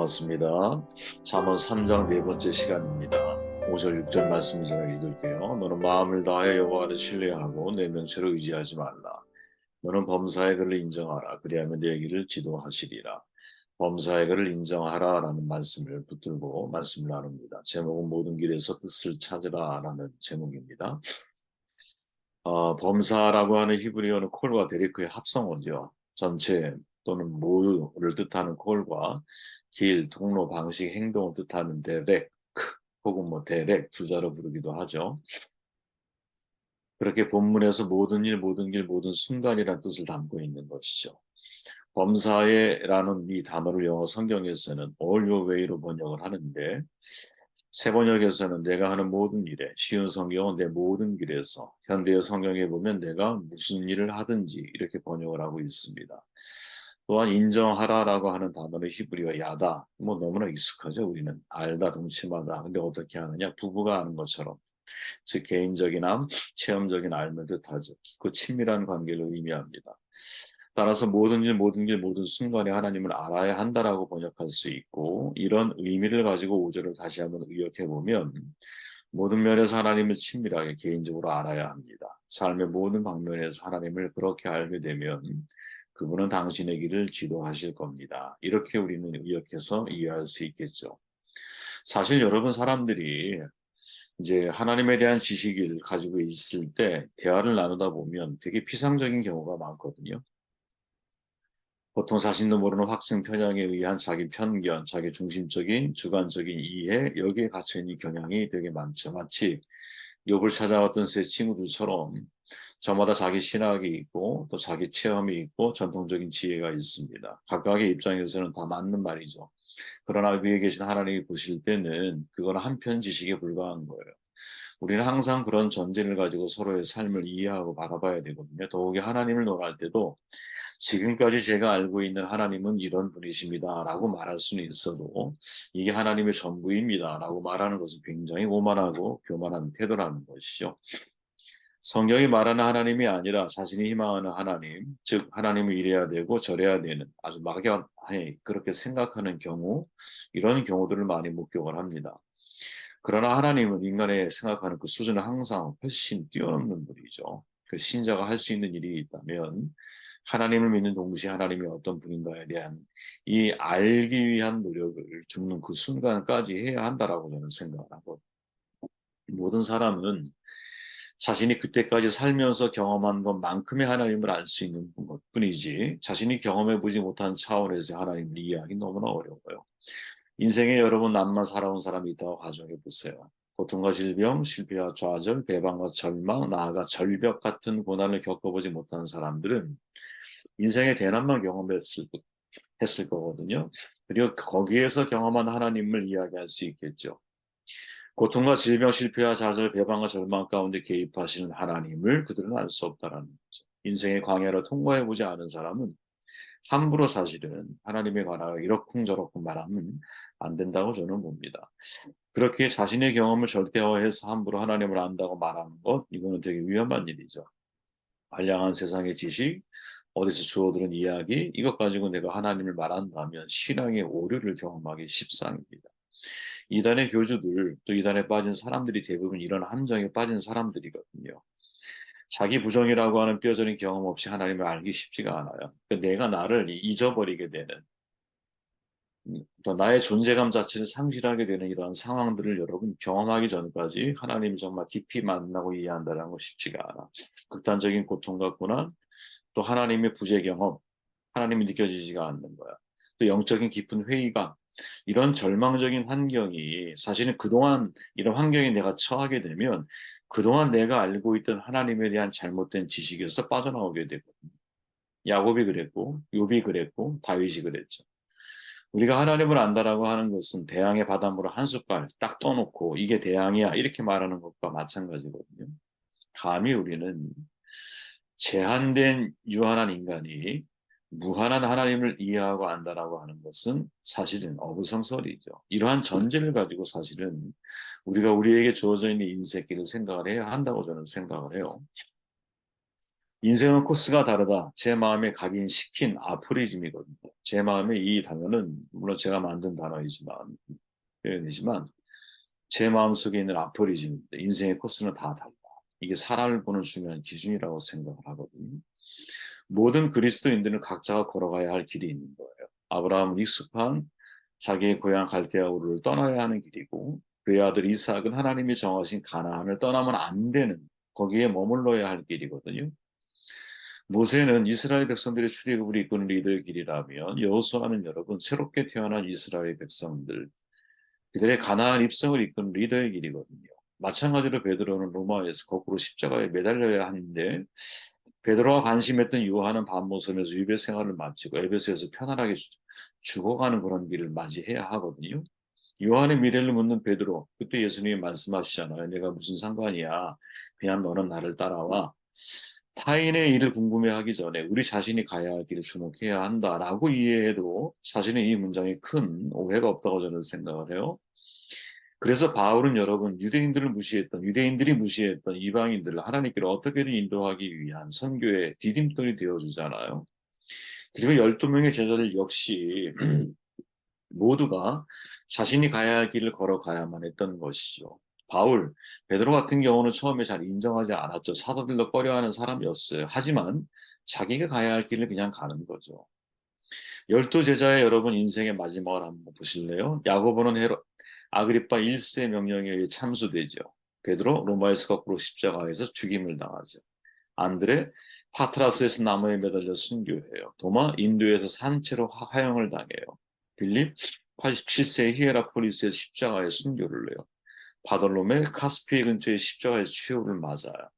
반갑습니다. 잠언 3장 네 번째 시간입니다. 5절 6절 말씀 제가 읽을게요. 너는 마음을 다하여 여호와를 신뢰하고 내 명철을 의지하지 말라. 너는 범사의 그를 인정하라. 그리하면 내 길을 지도하시리라. 범사의 그를 인정하라 라는 말씀을 붙들고 말씀을 나눕니다. 제목은 모든 길에서 뜻을 찾으라 라는 제목입니다. 범사라고 하는 히브리어는 콜과 데리크의 합성어죠. 전체 또는 모두를 뜻하는 콜과 길, 통로, 방식, 행동을 뜻하는 데렉 혹은 데렉 두 자로 부르기도 하죠. 그렇게 본문에서 모든 일, 모든 길, 모든 순간이라는 뜻을 담고 있는 것이죠. 범사에라는 이 단어를 영어 성경에서는 all your way로 번역을 하는데 새 번역에서는 내가 하는 모든 일에, 쉬운 성경은 내 모든 길에서, 현대의 성경에 보면 내가 무슨 일을 하든지 이렇게 번역을 하고 있습니다. 또한 인정하라라고 하는 단어는 히브리어 야다. 너무나 익숙하죠. 우리는 알다, 동침하다. 근데 어떻게 하느냐? 부부가 하는 것처럼. 즉 개인적인 암, 체험적인 알을 뜻하죠. 깊고 친밀한 관계를 의미합니다. 따라서 모든 일, 모든 길, 모든 순간에 하나님을 알아야 한다라고 번역할 수 있고 이런 의미를 가지고 5절을 다시 한번 의역해 보면 모든 면에서 하나님을 친밀하게 개인적으로 알아야 합니다. 삶의 모든 방면에서 하나님을 그렇게 알게 되면 그분은 당신의 길을 지도하실 겁니다. 이렇게 우리는 의역해서 이해할 수 있겠죠. 사실 여러분 사람들이 이제 하나님에 대한 지식을 가지고 있을 때 대화를 나누다 보면 되게 피상적인 경우가 많거든요. 보통 자신도 모르는 확증 편향에 의한 자기 편견, 자기 중심적인 주관적인 이해, 여기에 갇혀있는 경향이 되게 많죠. 마치 욥을 찾아왔던 세 친구들처럼 저마다 자기 신학이 있고 또 자기 체험이 있고 전통적인 지혜가 있습니다. 각각의 입장에서는 다 맞는 말이죠. 그러나 위에 계신 하나님이 보실 때는 그건 한편 지식에 불과한 거예요. 우리는 항상 그런 전제를 가지고 서로의 삶을 이해하고 바라봐야 되거든요. 더욱이 하나님을 논할 때도 지금까지 제가 알고 있는 하나님은 이런 분이십니다. 라고 말할 수는 있어도 이게 하나님의 전부입니다. 라고 말하는 것은 굉장히 오만하고 교만한 태도라는 것이죠. 성경이 말하는 하나님이 아니라 자신이 희망하는 하나님, 즉 하나님을 이래야 되고 저래야 되는 아주 막연하게 그렇게 생각하는 경우, 이런 경우들을 많이 목격을 합니다. 그러나 하나님은 인간의 생각하는 그 수준을 항상 훨씬 뛰어넘는 분이죠. 그 신자가 할 수 있는 일이 있다면 하나님을 믿는 동시에 하나님이 어떤 분인가에 대한 이 알기 위한 노력을 죽는 그 순간까지 해야 한다라고 저는 생각을 하고 모든 사람은 자신이 그때까지 살면서 경험한 것만큼의 하나님을 알 수 있는 것뿐이지 자신이 경험해 보지 못한 차원에서 하나님을 이해하기 너무나 어려워요. 인생에 여러 번 남만 살아온 사람이 있다고 가정해 보세요. 고통과 질병, 실패와 좌절, 배반과 절망, 나아가 절벽 같은 고난을 겪어보지 못한 사람들은 인생의 대난만 했을 거거든요. 그리고 거기에서 경험한 하나님을 이야기할 수 있겠죠. 고통과 질병, 실패와 좌절, 배반과 절망 가운데 개입하시는 하나님을 그들은 알 수 없다라는 거죠. 인생의 광야를 통과해보지 않은 사람은 함부로 사실은 하나님에 관하여 이러쿵저러쿵 말하면 안 된다고 저는 봅니다. 그렇게 자신의 경험을 절대화해서 함부로 하나님을 안다고 말하는 것, 이거는 되게 위험한 일이죠. 알량한 세상의 지식, 어디서 주워들은 이야기, 이것 가지고 내가 하나님을 말한다면 신앙의 오류를 경험하기 십상입니다. 이단의 교주들, 또 이단에 빠진 사람들이 대부분 이런 함정에 빠진 사람들이거든요. 자기 부정이라고 하는 뼈저린 경험 없이 하나님을 알기 쉽지가 않아요. 그러니까 내가 나를 잊어버리게 되는, 또 나의 존재감 자체를 상실하게 되는 이러한 상황들을 여러분 경험하기 전까지 하나님을 정말 깊이 만나고 이해한다는 거 쉽지가 않아. 극단적인 고통과 고난, 또 하나님의 부재 경험, 하나님이 느껴지지가 않는 거야. 또 영적인 깊은 회의감, 이런 절망적인 환경이 사실은 그동안 이런 환경에 내가 처하게 되면 그동안 내가 알고 있던 하나님에 대한 잘못된 지식에서 빠져나오게 되거든요. 야곱이 그랬고, 욥이 그랬고, 다윗이 그랬죠. 우리가 하나님을 안다라고 하는 것은 대양의 바닷물을 한 숟갈 딱 떠놓고 이게 대양이야 이렇게 말하는 것과 마찬가지거든요. 감히 우리는 제한된 유한한 인간이 무한한 하나님을 이해하고 안다라고 하는 것은 사실은 어불성설이죠. 이러한 전제를 가지고 사실은 우리가 우리에게 주어져 있는 인생길을 생각을 해야 한다고 저는 생각을 해요. 인생은 코스가 다르다. 제 마음에 각인시킨 아포리즘이거든요. 제 마음에 이 단어는 물론 제가 만든 단어이지만 표현이지만 제 마음속에 있는 아포리즘입니다. 인생의 코스는 다 달라. 이게 사람을 보는 중요한 기준이라고 생각을 하거든요. 모든 그리스도인들은 각자가 걸어가야 할 길이 있는 거예요. 아브라함은 익숙한 자기의 고향 갈대아 우르를 떠나야 하는 길이고 그의 아들 이삭은 하나님이 정하신 가나안을 떠나면 안 되는 거기에 머물러야 할 길이거든요. 모세는 이스라엘 백성들의 출애굽을 이끄는 리더의 길이라면 여호수아는 여러분 새롭게 태어난 이스라엘 백성들 그들의 가나안 입성을 이끄는 리더의 길이거든요. 마찬가지로 베드로는 로마에서 거꾸로 십자가에 매달려야 하는데 베드로와 관심했던 요한은 밤모섬에서 유배 생활을 마치고 에베소에서 편안하게 죽어가는 그런 길을 맞이해야 하거든요. 요한의 미래를 묻는 베드로, 그때 예수님이 말씀하시잖아요. 내가 무슨 상관이야. 그냥 너는 나를 따라와. 타인의 일을 궁금해하기 전에 우리 자신이 가야 할 길을 주목해야 한다라고 이해해도 사실은 이 문장에 큰 오해가 없다고 저는 생각을 해요. 그래서 바울은 여러분 유대인들이 무시했던 이방인들을 하나님께로 어떻게든 인도하기 위한 선교의 디딤돌이 되어주잖아요. 그리고 12명의 제자들 역시 모두가 자신이 가야 할 길을 걸어가야만 했던 것이죠. 베드로 같은 경우는 처음에 잘 인정하지 않았죠. 사도들도 꺼려하는 사람이었어요. 하지만 자기가 가야 할 길을 그냥 가는 거죠. 12제자의 여러분 인생의 마지막을 한번 보실래요? 야고보는 아그리파 1세 명령에 의해 참수되죠. 베드로 로마에서 거꾸로 십자가에서 죽임을 당하죠. 안드레 파트라스에서 나무에 매달려 순교해요. 도마 인도에서 산채로 화형을 당해요. 빌립 87세 히에라폴리스에서 십자가에 순교를 해요. 바돌로메 카스피해 근처의 십자가에서 최후를 맞아요.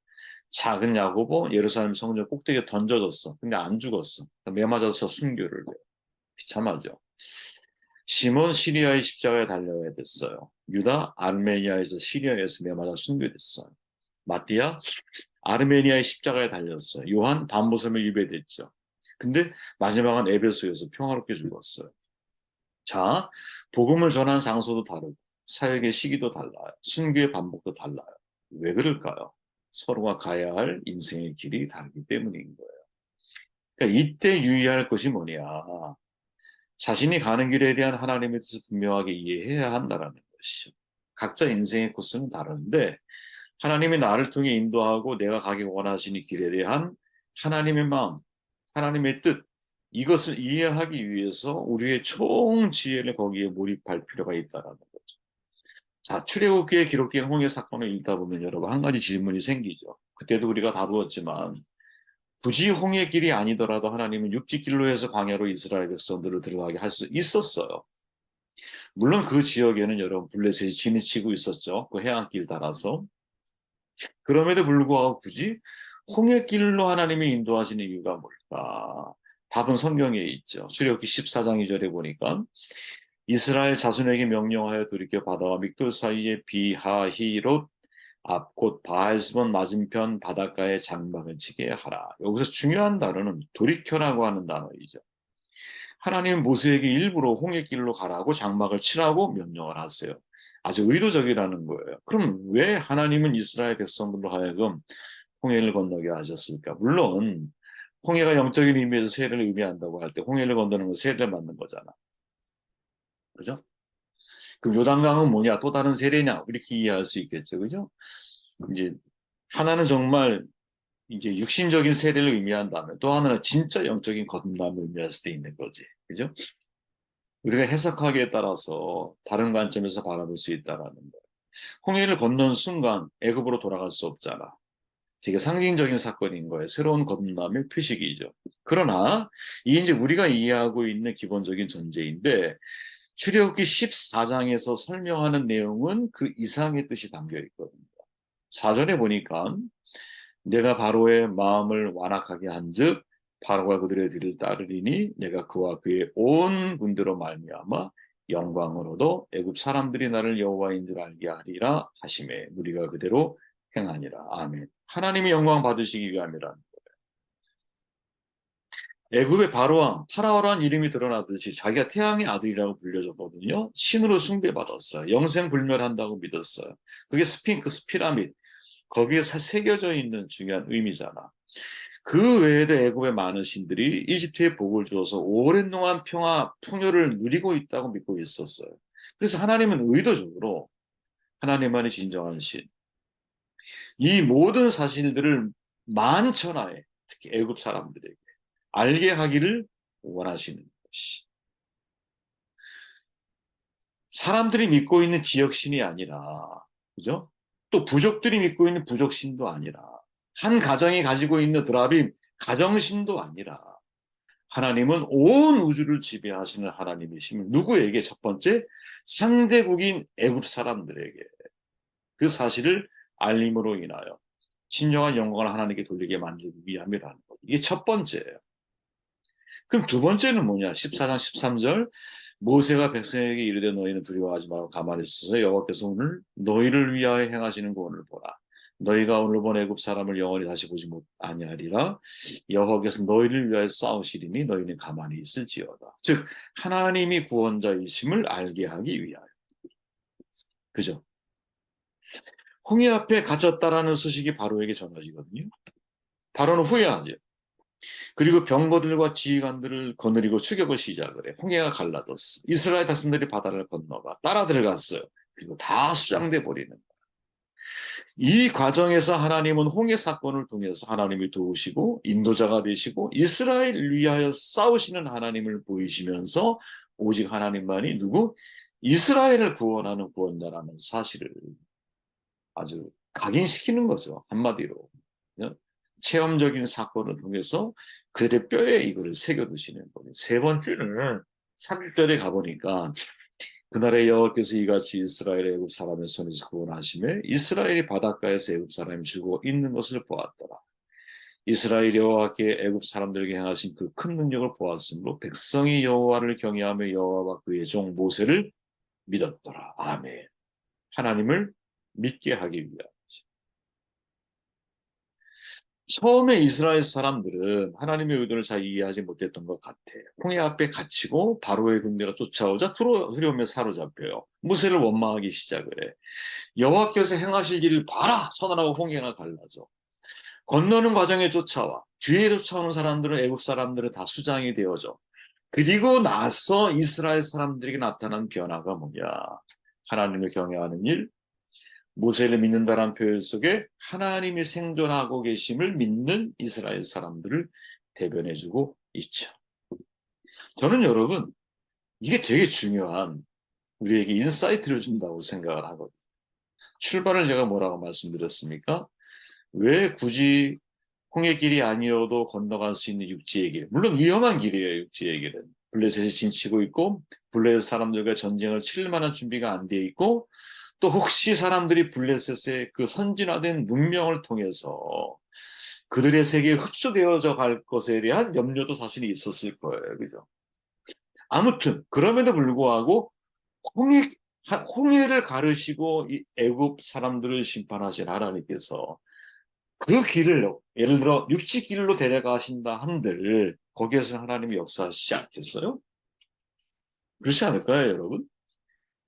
작은 야고보 예루살렘 성전 꼭대기에 던져졌어. 근데 안 죽었어. 매 맞아서 순교를 해요. 비참하죠. 시몬 시리아의 십자가에 달려야 됐어요. 유다 아르메니아에서 시리아에서 매 맞아 순교됐어요. 마띠아 아르메니아의 십자가에 달렸어요. 요한 밤모섬에 유배됐죠. 근데 마지막은 에베소에서 평화롭게 죽었어요. 자, 복음을 전한 장소도 다르고 사역의 시기도 달라요. 순교의 반복도 달라요. 왜 그럴까요? 서로가 가야 할 인생의 길이 다르기 때문인 거예요. 그러니까 이때 유의할 것이 뭐냐. 자신이 가는 길에 대한 하나님의 뜻을 분명하게 이해해야 한다는 것이죠. 각자 인생의 코스는 다른데 하나님이 나를 통해 인도하고 내가 가기 원하시는 길에 대한 하나님의 마음, 하나님의 뜻, 이것을 이해하기 위해서 우리의 총 지혜를 거기에 몰입할 필요가 있다는 거죠. 자, 출애굽기에 기록된 홍해 사건을 읽다 보면 여러분 한 가지 질문이 생기죠. 그때도 우리가 다루었지만 굳이 홍해 길이 아니더라도 하나님은 육지길로 해서 광야로 이스라엘 백성들을 들어가게 할 수 있었어요. 물론 그 지역에는 여러분 블레셋이 진입치고 있었죠. 그 해안길 따라서. 그럼에도 불구하고 굳이 홍해길로 하나님이 인도하시는 이유가 뭘까? 답은 성경에 있죠. 출애굽기 14장 2절에 보니까 이스라엘 자손에게 명령하여 돌이켜 바다와 믹돌 사이에 비하히롯 앞 곧 바알스본 맞은편 바닷가에 장막을 치게 하라. 여기서 중요한 단어는 돌이켜라고 하는 단어이죠. 하나님은 모세에게 일부러 홍해길로 가라고 장막을 치라고 명령을 하세요. 아주 의도적이라는 거예요. 그럼 왜 하나님은 이스라엘 백성들로 하여금 홍해를 건너게 하셨을까? 물론 홍해가 영적인 의미에서 세례를 의미한다고 할 때 홍해를 건너는 건 세례를 받는 거잖아. 그죠? 그럼 요단강은 뭐냐? 또 다른 세례냐? 이렇게 이해할 수 있겠죠. 그죠? 이제 하나는 정말 이제 육신적인 세례를 의미한다면 또 하나는 진짜 영적인 거듭남을 의미할 수도 있는 거지. 그죠? 우리가 해석하기에 따라서 다른 관점에서 바라볼 수 있다라는 거예요. 홍해를 건넌 순간 애굽으로 돌아갈 수 없잖아. 되게 상징적인 사건인 거예요. 새로운 거듭남의 표식이죠. 그러나 이게 이제 우리가 이해하고 있는 기본적인 전제인데 출애굽기 14장에서 설명하는 내용은 그 이상의 뜻이 담겨 있거든요. 사전에 보니까 내가 바로의 마음을 완악하게 한즉 바로가 그들의 뒤를 따르리니 내가 그와 그의 온 군대로 말미암아 영광을 얻어 애굽 사람들이 나를 여호와인 줄 알게 하리라 하심에 우리가 그대로 행하니라. 아멘. 하나님이 영광 받으시기 위함이라. 애굽의 바로왕 파라오라는 이름이 드러나듯이 자기가 태양의 아들이라고 불려졌거든요. 신으로 숭배받았어요. 영생불멸한다고 믿었어요. 그게 스핑크스 피라밋 거기에 새겨져 있는 중요한 의미잖아. 그 외에도 애굽의 많은 신들이 이집트에 복을 주어서 오랜 동안 평화, 풍요를 누리고 있다고 믿고 있었어요. 그래서 하나님은 의도적으로 하나님만이 진정한 신, 이 모든 사실들을 만천하에 특히 애굽 사람들에게 알게 하기를 원하시는 것이 사람들이 믿고 있는 지역신이 아니라 그죠? 또 부족들이 믿고 있는 부족신도 아니라 한 가정이 가지고 있는 드라빔 가정신도 아니라 하나님은 온 우주를 지배하시는 하나님이시면 누구에게 첫 번째 상대국인 애굽 사람들에게 그 사실을 알림으로 인하여 진정한 영광을 하나님께 돌리게 만들기 위함이라는 것. 이게 첫 번째예요. 그럼 두 번째는 뭐냐? 14장 13절 모세가 백성에게 이르되 너희는 두려워하지 말고 가만히 있어서 여호와께서 오늘 너희를 위하여 행하시는 구원을 보라. 너희가 오늘 본 애굽 사람을 영원히 다시 보지 아니하리라. 여호와께서 너희를 위하여 싸우시리니 너희는 가만히 있을지어다. 즉 하나님이 구원자이심을 알게 하기 위하여. 그죠? 홍해 앞에 갇혔다라는 소식이 바로에게 전해지거든요. 바로는 후회하죠. 그리고 병거들과 지휘관들을 거느리고 추격을 시작을 해. 홍해가 갈라졌어. 이스라엘 백성들이 바다를 건너가 따라 들어갔어요. 그리고 다 수장돼 버리는 거야. 이 과정에서 하나님은 홍해 사건을 통해서 하나님이 도우시고 인도자가 되시고 이스라엘을 위하여 싸우시는 하나님을 보이시면서 오직 하나님만이 누구? 이스라엘을 구원하는 구원자라는 사실을 아주 각인시키는 거죠. 한마디로. 체험적인 사건을 통해서 그들의 뼈에 이거를 새겨두시는 거예요. 세 번째는 3절에 가보니까 그날에 여호와께서 이같이 이스라엘 애굽 사람의 손에서 구원하시매 이스라엘이 바닷가에서 애굽 사람이 죽어 있는 것을 보았더라. 이스라엘 여호와께 애굽 사람들에게 행하신 그 큰 능력을 보았으므로 백성이 여호와를 경외하며 여호와와 그의 종 모세를 믿었더라. 아멘. 하나님을 믿게 하기 위하여. 처음에 이스라엘 사람들은 하나님의 의도를 잘 이해하지 못했던 것 같아요. 홍해 앞에 갇히고 바로의 군대가 쫓아오자 두려움에 사로잡혀요. 모세를 원망하기 시작을 해. 여호와께서 행하실 일을 봐라! 선언하고 홍해가 갈라져. 건너는 과정에 쫓아와. 뒤에 쫓아오는 사람들은 애굽 사람들은 다 수장이 되어져. 그리고 나서 이스라엘 사람들에게 나타난 변화가 뭐냐. 하나님을 경외하는 일, 모세를 믿는다는 표현 속에 하나님이 생존하고 계심을 믿는 이스라엘 사람들을 대변해주고 있죠. 저는 여러분 이게 되게 중요한 우리에게 인사이트를 준다고 생각을 하거든요. 출발을 제가 뭐라고 말씀드렸습니까? 왜 굳이 홍해길이 아니어도 건너갈 수 있는 육지의 길, 물론 위험한 길이에요. 육지의 길은 블레셋이 진치고 있고 블레셋 사람들과 전쟁을 치를 만한 준비가 안 돼 있고 또 혹시 사람들이 블레셋의 그 선진화된 문명을 통해서 그들의 세계에 흡수되어져 갈 것에 대한 염려도 사실 있었을 거예요. 그죠? 아무튼 그럼에도 불구하고 홍해, 홍해를 가르시고 이 애굽 사람들을 심판하신 하나님께서 그 길을 예를 들어 육지길로 데려가신다 한들 거기에서 하나님이 역사하시지 않겠어요? 그렇지 않을까요, 여러분?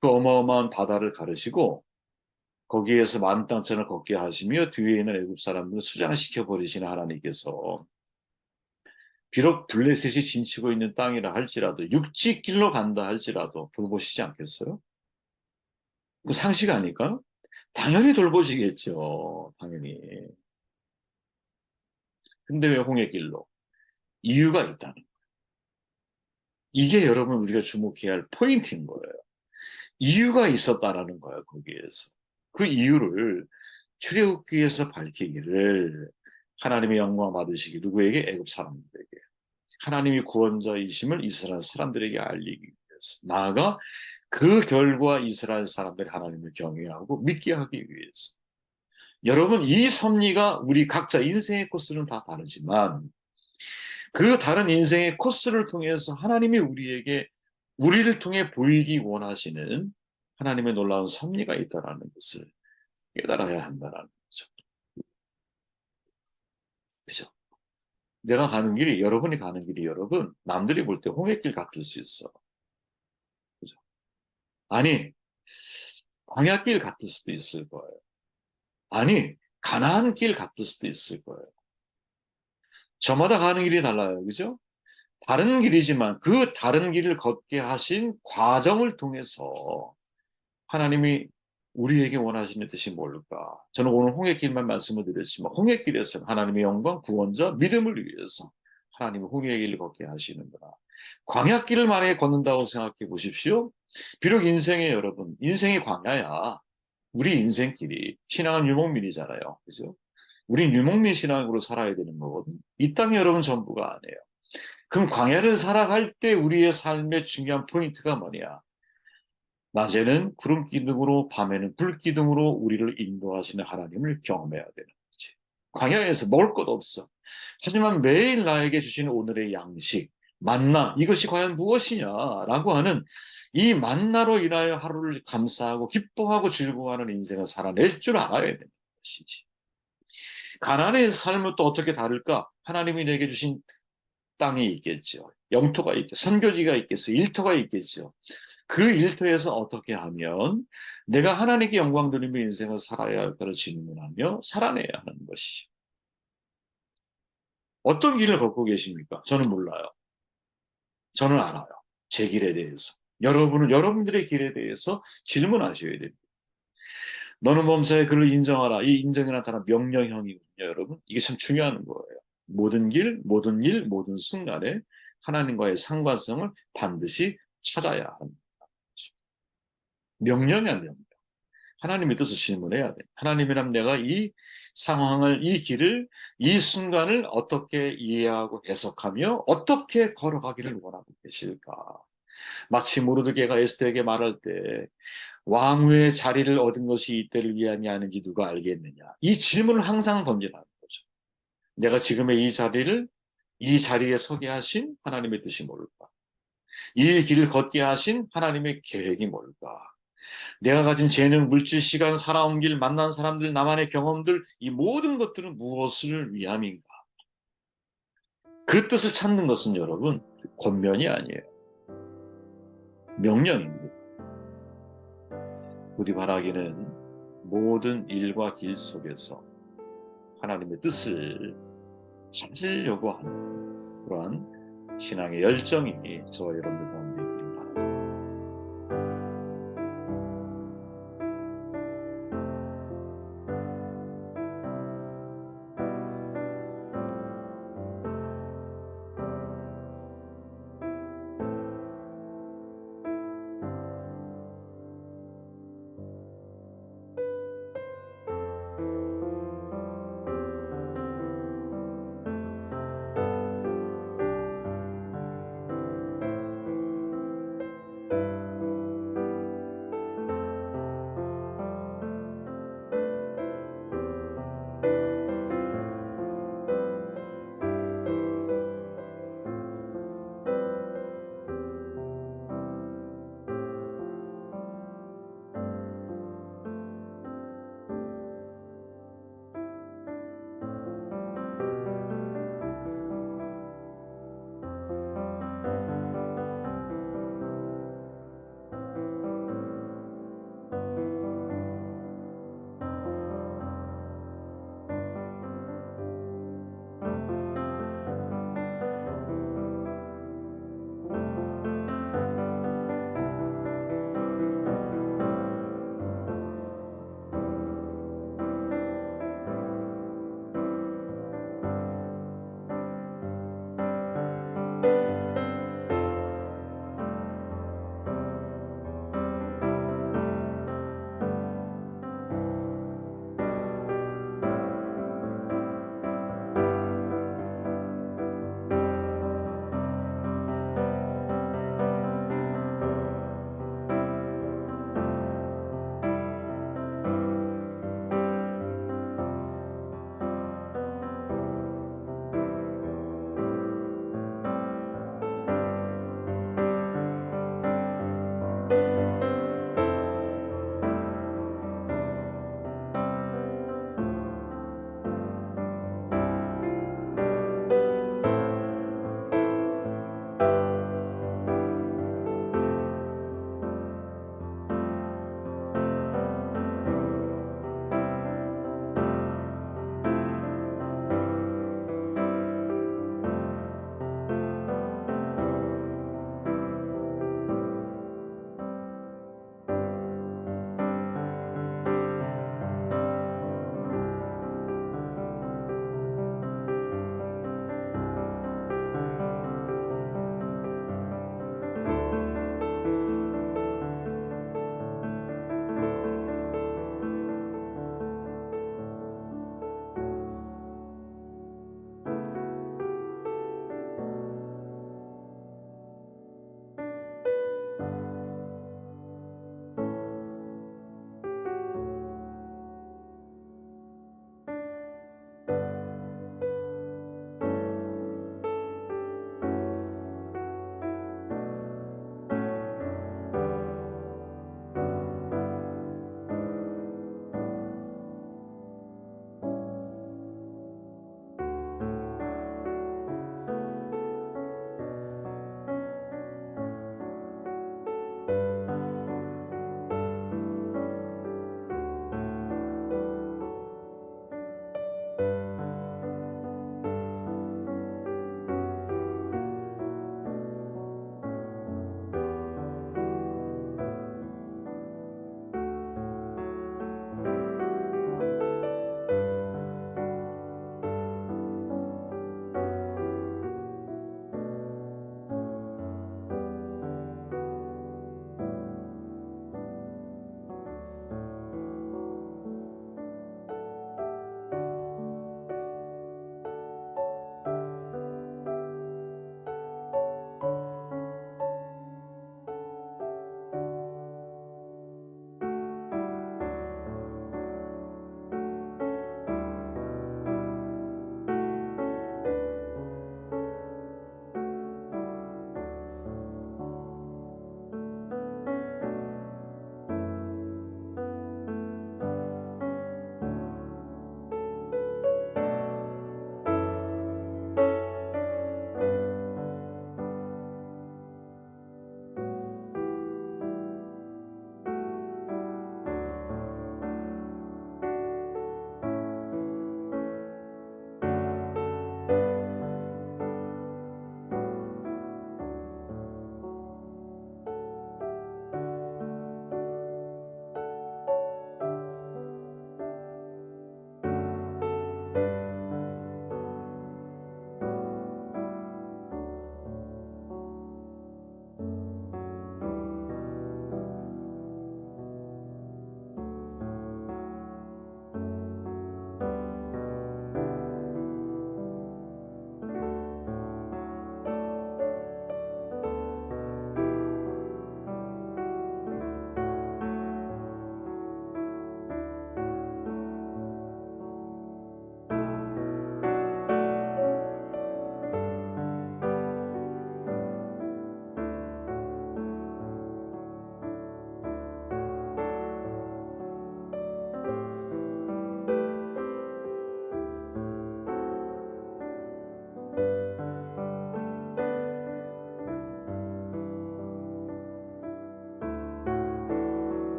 그 어마어마한 바다를 가르시고 거기에서 마른 땅처럼 걷게 하시며 뒤에 있는 애굽 사람들을 수장시켜 버리시는 하나님께서 비록 블레셋이 진치고 있는 땅이라 할지라도 육지길로 간다 할지라도 돌보시지 않겠어요? 그 상식 아닐까? 당연히 돌보시겠죠. 당연히. 근데 왜 홍해길로? 이유가 있다는 거예요. 이게 여러분 우리가 주목해야 할 포인트인 거예요. 이유가 있었다라는 거예요. 거기에서. 그 이유를 출애굽기에서 밝히기를 하나님의 영광 받으시기 누구에게? 애굽 사람들에게. 하나님이 구원자이심을 이스라엘 사람들에게 알리기 위해서. 나아가 그 결과 이스라엘 사람들이 하나님을 경외하고 믿게 하기 위해서. 여러분 이 섭리가 우리 각자 인생의 코스는 다 다르지만 그 다른 인생의 코스를 통해서 하나님이 우리에게 우리를 통해 보이기 원하시는 하나님의 놀라운 섭리가 있다는 것을 깨달아야 한다는 거죠. 그죠? 내가 가는 길이 여러분이 가는 길이 여러분 남들이 볼 때 홍해길 같을 수 있어. 그죠? 아니 광야길 같을 수도 있을 거예요. 아니 가나안 길 같을 수도 있을 거예요. 저마다 가는 길이 달라요. 그죠? 다른 길이지만 그 다른 길을 걷게 하신 과정을 통해서 하나님이 우리에게 원하시는 뜻이 뭘까? 저는 오늘 홍해길만 말씀을 드렸지만 홍해길에서 하나님의 영광, 구원자, 믿음을 위해서 하나님이 홍해길을 걷게 하시는구나. 광야길을 만약에 걷는다고 생각해 보십시오. 비록 인생에 여러분, 인생이 광야야. 우리 인생길이 신앙은 유목민이잖아요. 그죠? 우린 유목민 신앙으로 살아야 되는 거거든. 이 땅이 여러분 전부가 아니에요. 그럼 광야를 살아갈 때 우리의 삶의 중요한 포인트가 뭐냐? 낮에는 구름 기둥으로 밤에는 불 기둥으로 우리를 인도하시는 하나님을 경험해야 되는 거지. 광야에서 먹을 것 없어. 하지만 매일 나에게 주시는 오늘의 양식, 만나, 이것이 과연 무엇이냐라고 하는 이 만나로 인하여 하루를 감사하고 기뻐하고 즐거워하는 인생을 살아낼 줄 알아야 되는 것이지. 가나안의 삶은 또 어떻게 다를까? 하나님이 내게 주신 땅이 있겠죠. 영토가 있겠죠. 선교지가 있겠어요. 일터가 있겠죠. 그 일터에서 어떻게 하면 내가 하나님께 영광 돌리며 인생을 살아야 할까를 질문하며 살아내야 하는 것이. 어떤 길을 걷고 계십니까? 저는 몰라요. 저는 알아요. 제 길에 대해서. 여러분은 여러분들의 길에 대해서 질문하셔야 됩니다. 너는 범사에 그를 인정하라. 이 인정에 나타난 명령형이거든요, 여러분. 이게 참 중요한 거예요. 모든 길, 모든 일, 모든 순간에 하나님과의 상관성을 반드시 찾아야 합니다. 명령이 안 됩니다. 하나님의 뜻을 질문해야 돼. 하나님이란 내가 이 상황을, 이 길을, 이 순간을 어떻게 이해하고 해석하며 어떻게 걸어가기를 원하고 계실까? 마치 모르드게가 에스더에게 말할 때 왕후의 자리를 얻은 것이 이때를 위함이 아닌지 누가 알겠느냐. 이 질문을 항상 던지는 거죠. 내가 지금의 이 자리에 서게 하신 하나님의 뜻이 뭘까? 이 길을 걷게 하신 하나님의 계획이 뭘까? 내가 가진 재능, 물질, 시간, 살아온 길, 만난 사람들, 나만의 경험들, 이 모든 것들은 무엇을 위함인가? 그 뜻을 찾는 것은 여러분, 권면이 아니에요. 명령입니다. 우리 바라기는 모든 일과 길 속에서 하나님의 뜻을 찾으려고 하는 그러한 신앙의 열정이 저와 여러분들 가운데